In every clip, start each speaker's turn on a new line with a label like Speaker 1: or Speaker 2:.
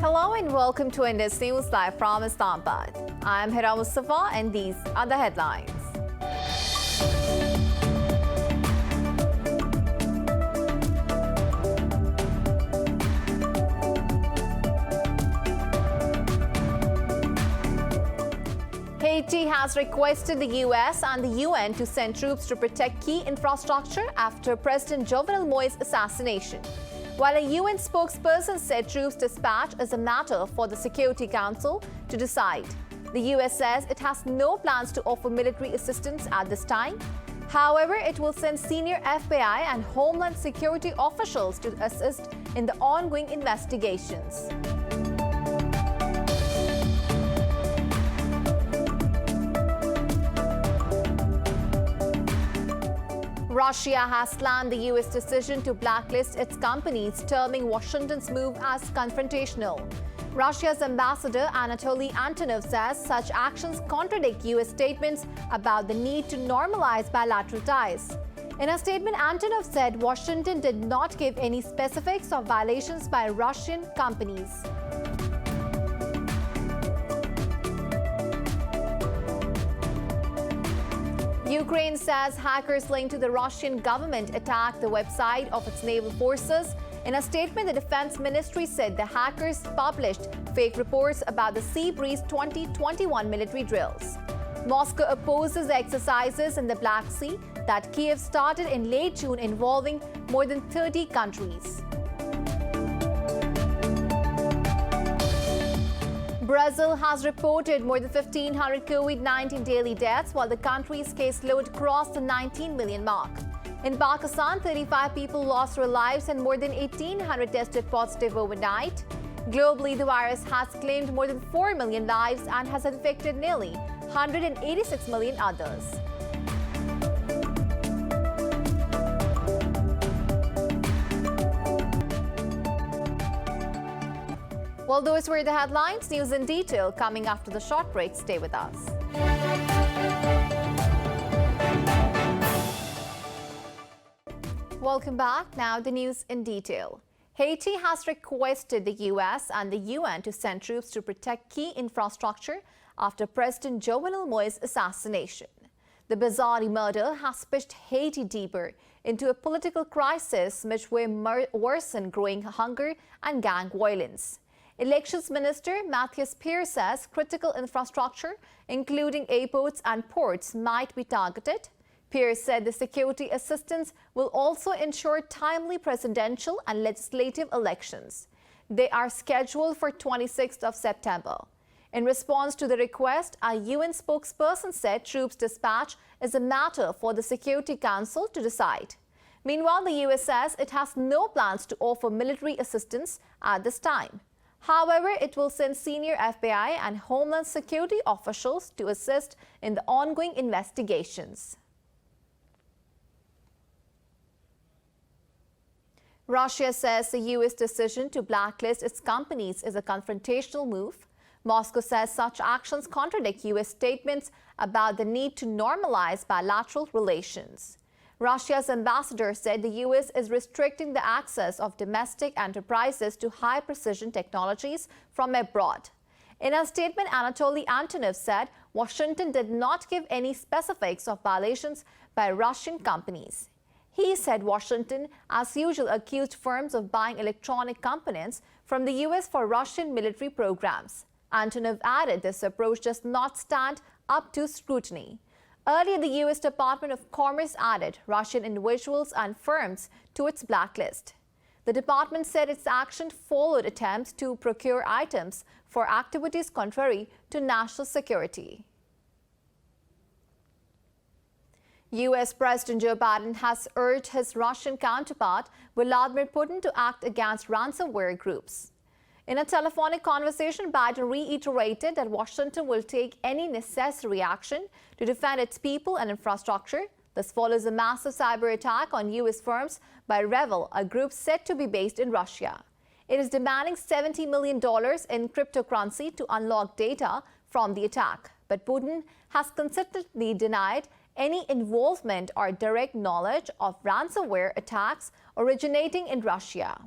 Speaker 1: Hello and welcome to Indus News Live from Islamabad. I'm Hira Mustafa and these are the headlines. Haiti has requested the US and the UN to send troops to protect key infrastructure after President Jovenel Moïse's assassination. While a UN spokesperson said troops dispatch is a matter for the Security Council to decide. The US says it has no plans to offer military assistance at this time. However, it will send senior FBI and Homeland Security officials to assist in the ongoing investigations. Russia has slammed the U.S. decision to blacklist its companies, terming Washington's move as confrontational. Russia's ambassador Anatoly Antonov says such actions contradict U.S. statements about the need to normalize bilateral ties. In a statement, Antonov said Washington did not give any specifics of violations by Russian companies. Ukraine says hackers linked to the Russian government attacked the website of its naval forces. In a statement, the Defense Ministry said the hackers published fake reports about the Sea Breeze 2021 military drills. Moscow opposes the exercises in the Black Sea that Kiev started in late June involving more than 30 countries. Brazil has reported more than 1,500 COVID-19 daily deaths, while the country's caseload crossed the 19 million mark. In Pakistan, 35 people lost their lives and more than 1,800 tested positive overnight. Globally, the virus has claimed more than 4 million lives and has infected nearly 186 million others. Well, those were the headlines. News in detail coming after the short break. Stay with us. Welcome back. Now the news in detail. Haiti has requested the US and the UN to send troops to protect key infrastructure after President Jovenel Moïse's assassination. The bizarre murder has pushed Haiti deeper into a political crisis which will worsen growing hunger and gang violence. Elections Minister Matthias Pierre says critical infrastructure, including airports and ports, might be targeted. Pierre said the security assistance will also ensure timely presidential and legislative elections. They are scheduled for 26th of September. In response to the request, a UN spokesperson said troops dispatch is a matter for the Security Council to decide. Meanwhile, the US says it has no plans to offer military assistance at this time. However, it will send senior FBI and Homeland Security officials to assist in the ongoing investigations. Russia says the U.S. decision to blacklist its companies is a confrontational move. Moscow says such actions contradict U.S. statements about the need to normalize bilateral relations. Russia's ambassador said the U.S. is restricting the access of domestic enterprises to high-precision technologies from abroad. In a statement, Anatoly Antonov said Washington did not give any specifics of violations by Russian companies. He said Washington, as usual, accused firms of buying electronic components from the U.S. for Russian military programs. Antonov added this approach does not stand up to scrutiny. Earlier, the U.S. Department of Commerce added Russian individuals and firms to its blacklist. The department said its action followed attempts to procure items for activities contrary to national security. U.S. President Joe Biden has urged his Russian counterpart, Vladimir Putin, to act against ransomware groups. In a telephonic conversation, Biden reiterated that Washington will take any necessary action to defend its people and infrastructure. This follows a massive cyber attack on U.S. firms by Revel, a group said to be based in Russia. It is demanding $70 million in cryptocurrency to unlock data from the attack. But Putin has consistently denied any involvement or direct knowledge of ransomware attacks originating in Russia.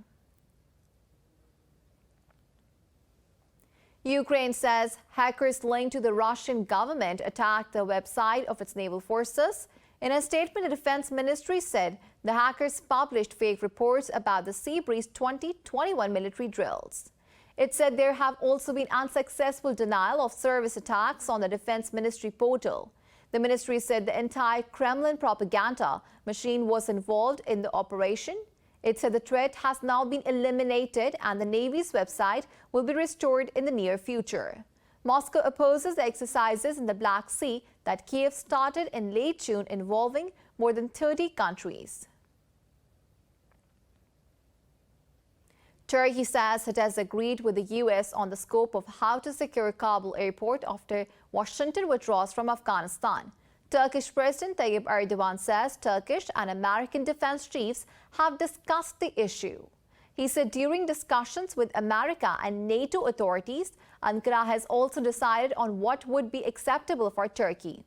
Speaker 1: Ukraine says hackers linked to the Russian government attacked the website of its naval forces. In a statement, the Defense Ministry said the hackers published fake reports about the Sea Breeze 2021 military drills. It said there have also been unsuccessful denial of service attacks on the Defense Ministry portal. The ministry said the entire Kremlin propaganda machine was involved in the operation. It said the threat has now been eliminated and the Navy's website will be restored in the near future. Moscow opposes the exercises in the Black Sea that Kiev started in late June involving more than 30 countries. Turkey says it has agreed with the U.S. on the scope of how to secure Kabul airport after Washington withdraws from Afghanistan. Turkish President Tayyip Erdogan says Turkish and American defense chiefs have discussed the issue. He said during discussions with America and NATO authorities, Ankara has also decided on what would be acceptable for Turkey.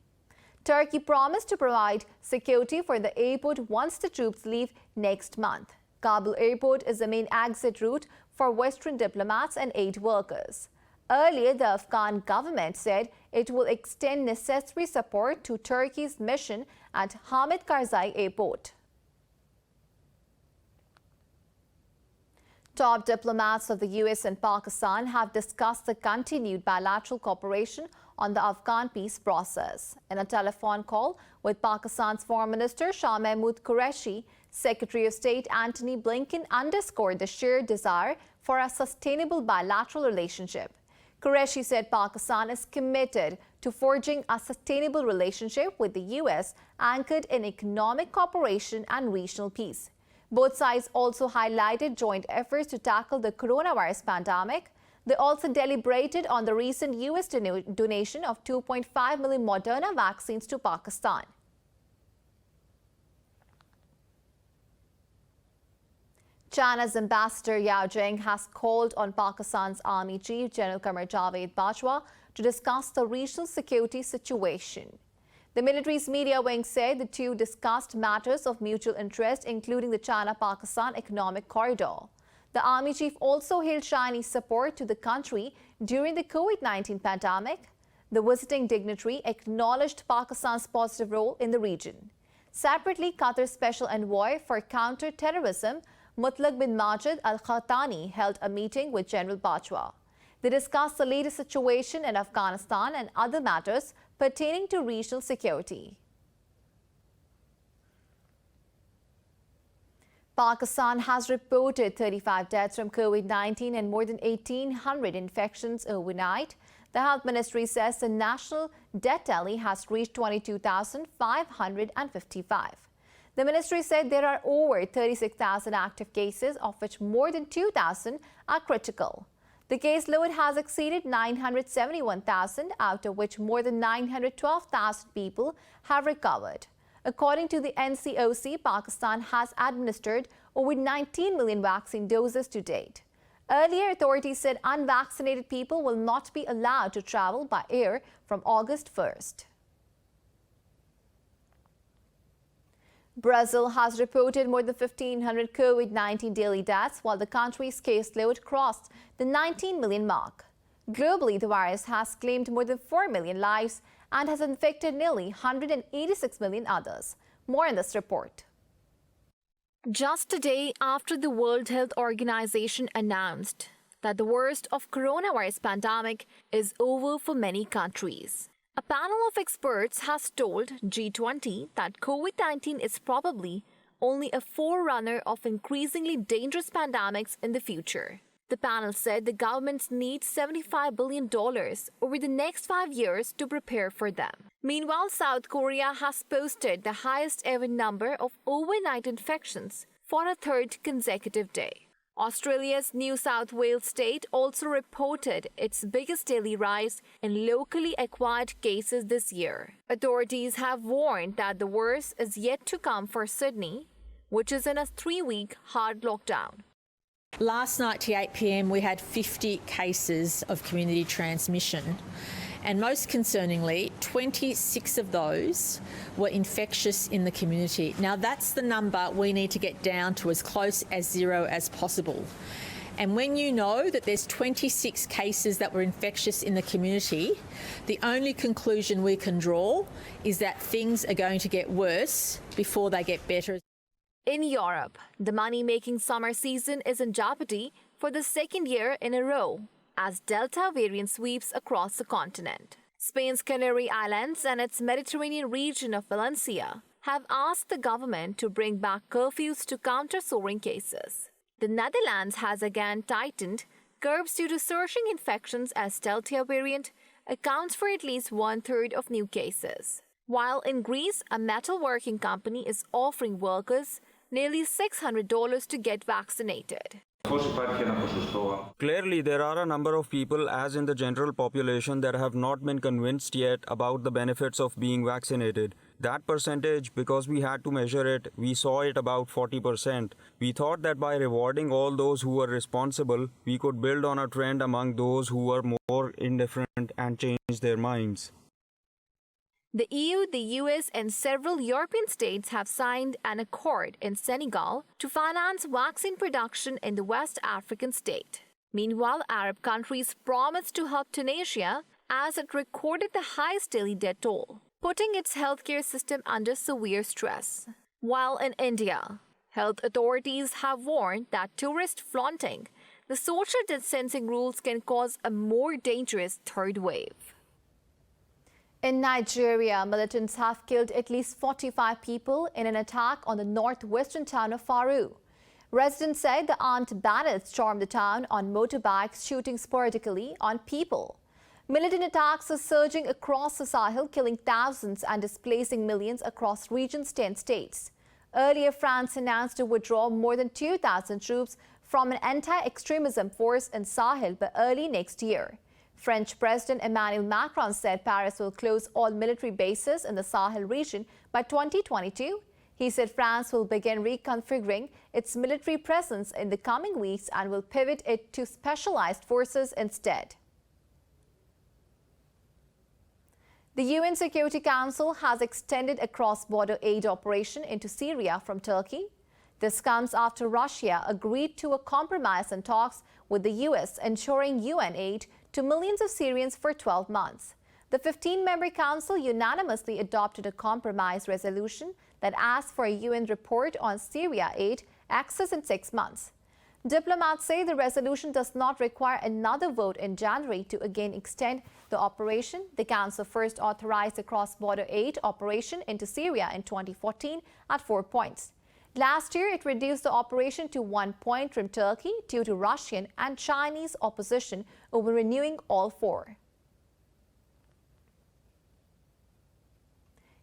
Speaker 1: Turkey promised to provide security for the airport once the troops leave next month. Kabul airport is the main exit route for Western diplomats and aid workers. Earlier, the Afghan government said it will extend necessary support to Turkey's mission at Hamid Karzai Airport. Top diplomats of the U.S. and Pakistan have discussed the continued bilateral cooperation on the Afghan peace process. In a telephone call with Pakistan's Foreign Minister Shah Mahmood Qureshi, Secretary of State Antony Blinken underscored the shared desire for a sustainable bilateral relationship. Qureshi said Pakistan is committed to forging a sustainable relationship with the U.S. anchored in economic cooperation and regional peace. Both sides also highlighted joint efforts to tackle the coronavirus pandemic. They also deliberated on the recent U.S. donation of 2.5 million Moderna vaccines to Pakistan. China's ambassador Yao Jing has called on Pakistan's Army Chief General Qamar Javed Bajwa to discuss the regional security situation. The military's media wing said the two discussed matters of mutual interest, including the China-Pakistan Economic Corridor. The Army Chief also hailed Chinese support to the country during the COVID-19 pandemic. The visiting dignitary acknowledged Pakistan's positive role in the region. Separately, Qatar's Special Envoy for Counter-Terrorism, Mutlaq bin Majid al-Khatani, held a meeting with General Bajwa. They discussed the latest situation in Afghanistan and other matters pertaining to regional security. Pakistan has reported 35 deaths from COVID-19 and more than 1,800 infections overnight. The Health Ministry says the national death tally has reached 22,555. The ministry said there are over 36,000 active cases, of which more than 2,000 are critical. The caseload has exceeded 971,000, out of which more than 912,000 people have recovered. According to the NCOC, Pakistan has administered over 19 million vaccine doses to date. Earlier, authorities said unvaccinated people will not be allowed to travel by air from August 1st. Brazil has reported more than 1,500 COVID-19 daily deaths, while the country's caseload crossed the 19 million mark. Globally, the virus has claimed more than 4 million lives and has infected nearly 186 million others. More in this report. Just a day after the World Health Organization announced that the worst of coronavirus pandemic is over for many countries, a panel of experts has told G20 that COVID-19 is probably only a forerunner of increasingly dangerous pandemics in the future. The panel said the governments need $75 billion over the next 5 years to prepare for them. Meanwhile, South Korea has posted the highest ever number of overnight infections for a third consecutive day. Australia's New South Wales state also reported its biggest daily rise in locally acquired cases this year. Authorities have warned that the worst is yet to come for Sydney, which is in a 3-week hard lockdown.
Speaker 2: Last night to 8 p.m. we had 50 cases of community transmission, and most concerningly, 26 of those were infectious in the community. Now that's the number we need to get down to as close as zero as possible. And when you know that there's 26 cases that were infectious in the community, the only conclusion we can draw is that things are going to get worse before they get better.
Speaker 1: In Europe, the money-making summer season is in jeopardy for the second year in a row as Delta variant sweeps across the continent. Spain's Canary Islands and its Mediterranean region of Valencia have asked the government to bring back curfews to counter soaring cases. The Netherlands has again tightened curbs due to surging infections as Delta variant accounts for at least one-third of new cases. While in Greece, a metalworking company is offering workers nearly $600 to get vaccinated.
Speaker 3: Clearly, there are a number of people, as in the general population, that have not been convinced yet about the benefits of being vaccinated. That percentage, because we had to measure it, we saw it about 40%. We thought that by rewarding all those who were responsible, we could build on a trend among those who were more indifferent and change their minds.
Speaker 1: The EU, the US, and several European states have signed an accord in Senegal to finance vaccine production in the West African state. Meanwhile, Arab countries promised to help Tunisia as it recorded the highest daily death toll, putting its healthcare system under severe stress. While in India, health authorities have warned that tourist flaunting the social distancing rules can cause a more dangerous third wave. In Nigeria, militants have killed at least 45 people in an attack on the northwestern town of Faru. Residents said the armed bandits stormed the town on motorbikes, shooting sporadically on people. Militant attacks are surging across the Sahel, killing thousands and displacing millions across region's 10 states. Earlier, France announced to withdraw more than 2,000 troops from an anti-extremism force in Sahel by early next year. French President Emmanuel Macron said Paris will close all military bases in the Sahel region by 2022. He said France will begin reconfiguring its military presence in the coming weeks and will pivot it to specialized forces instead. The UN Security Council has extended a cross-border aid operation into Syria from Turkey. This comes after Russia agreed to a compromise in talks with the U.S., ensuring UN aid to millions of Syrians for 12 months. The 15-member council unanimously adopted a compromise resolution that asks for a UN report on Syria aid access in 6 months. Diplomats say the resolution does not require another vote in January to again extend the operation. The council first authorized a cross-border aid operation into Syria in 2014 at 4 points. Last year, it reduced the operation to 1 point from Turkey due to Russian and Chinese opposition over renewing all 4.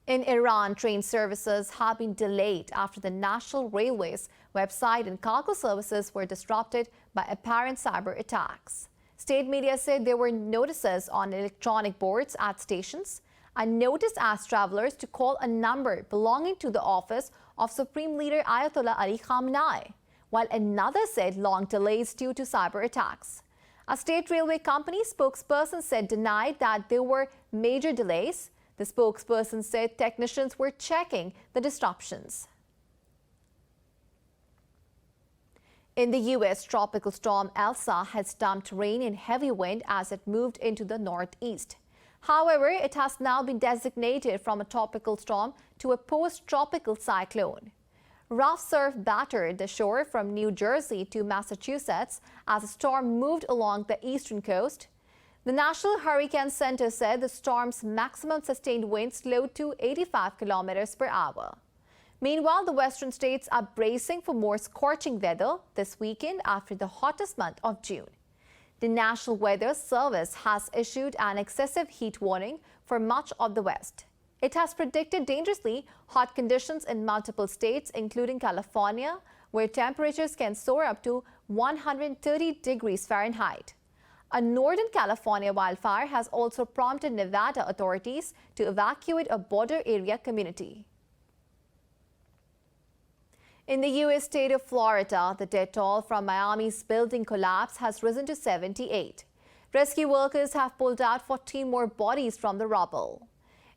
Speaker 1: In Iran, train services have been delayed after the National Railways website and cargo services were disrupted by apparent cyber attacks. State media said there were notices on electronic boards at stations. A notice asked travelers to call a number belonging to the office of Supreme Leader Ayatollah Ali Khamenei, while another said long delays due to cyber attacks. A state railway company spokesperson said denied that there were major delays. The spokesperson said technicians were checking the disruptions. In the U.S., tropical storm Elsa has dumped rain and heavy wind as it moved into the northeast. However, it has now been designated from a tropical storm to a post-tropical cyclone. Rough surf battered the shore from New Jersey to Massachusetts as the storm moved along the eastern coast. The National Hurricane Center said the storm's maximum sustained wind slowed to 85 kilometers per hour. Meanwhile, the western states are bracing for more scorching weather this weekend after the hottest month of June. The National Weather Service has issued an excessive heat warning for much of the West. It has predicted dangerously hot conditions in multiple states, including California, where temperatures can soar up to 130 degrees Fahrenheit. A Northern California wildfire has also prompted Nevada authorities to evacuate a border area community. In the U.S. state of Florida, the death toll from Miami's building collapse has risen to 78. Rescue workers have pulled out 14 more bodies from the rubble.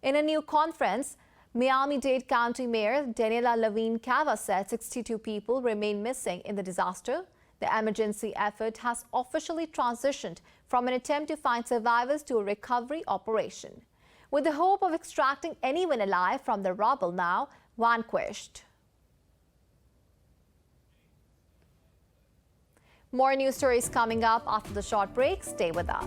Speaker 1: In a new conference, Miami-Dade County Mayor Daniela Levine Cava said 62 people remain missing in the disaster. The emergency effort has officially transitioned from an attempt to find survivors to a recovery operation, with the hope of extracting anyone alive from the rubble now vanquished. More news stories coming up after the short break. Stay with us.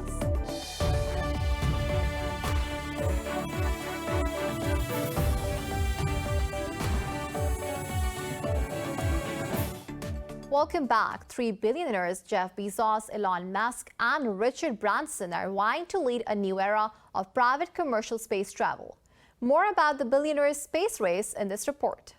Speaker 1: Welcome back. Three billionaires, Jeff Bezos, Elon Musk, and Richard Branson, are vying to lead a new era of private commercial space travel. More about the billionaires' space race in this report.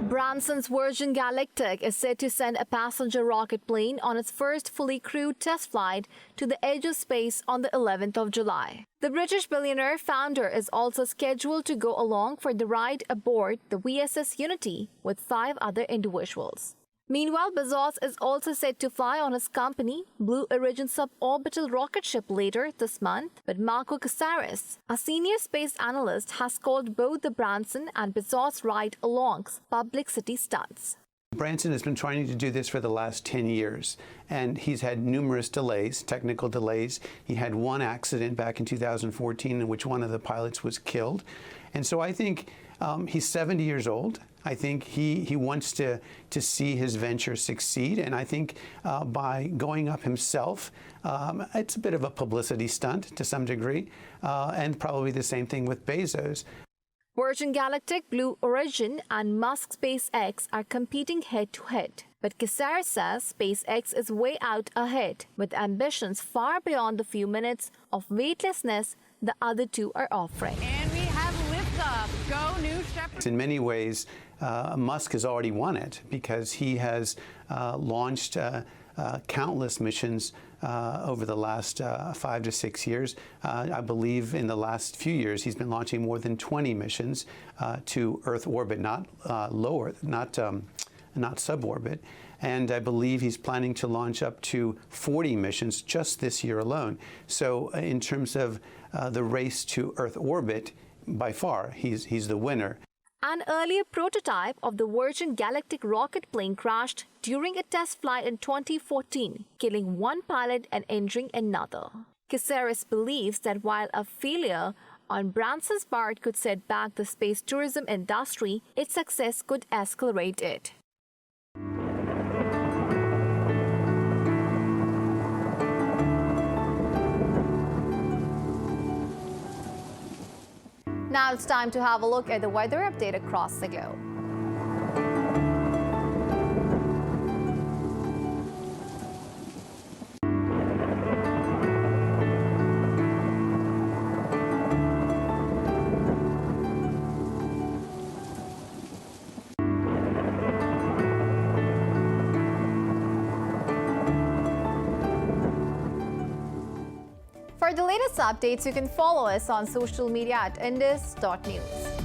Speaker 1: Branson's Virgin Galactic is set to send a passenger rocket plane on its first fully crewed test flight to the edge of space on the 11th of July. The British billionaire founder is also scheduled to go along for the ride aboard the VSS Unity with 5 other individuals. Meanwhile, Bezos is also set to fly on his company Blue Origin suborbital rocket ship later this month, but Marco Casares, a senior space analyst, has called both the Branson and Bezos ride-alongs publicity stunts.
Speaker 4: Branson has been trying to do this for the last 10 years, and he's had numerous delays, technical delays. He had one accident back in 2014 in which one of the pilots was killed. And so I think he's 70 years old. I think he wants to see his venture succeed, and I think by going up himself, it's a bit of a publicity stunt to some degree, and probably the same thing with Bezos.
Speaker 1: Virgin Galactic, Blue Origin, and Musk SpaceX are competing head-to-head. But Casares says SpaceX is way out ahead, with ambitions far beyond the few minutes of weightlessness the other two are offering.
Speaker 5: And we have liftoff. Go New Shepard.
Speaker 4: In many ways, Musk has already won it because he has launched countless missions over the last 5 to 6 years. I believe in the last few years he's been launching more than 20 missions to Earth orbit, not low Earth, not suborbit. And I believe he's planning to launch up to 40 missions just this year alone. So in terms of the race to Earth orbit, by far, he's the winner.
Speaker 1: An earlier prototype of the Virgin Galactic rocket plane crashed during a test flight in 2014, killing one pilot and injuring another. Casares believes that while a failure on Branson's part could set back the space tourism industry, its success could accelerate it. Now it's time to have a look at the weather update across the globe. For the latest updates, you can follow us on social media at indus.news.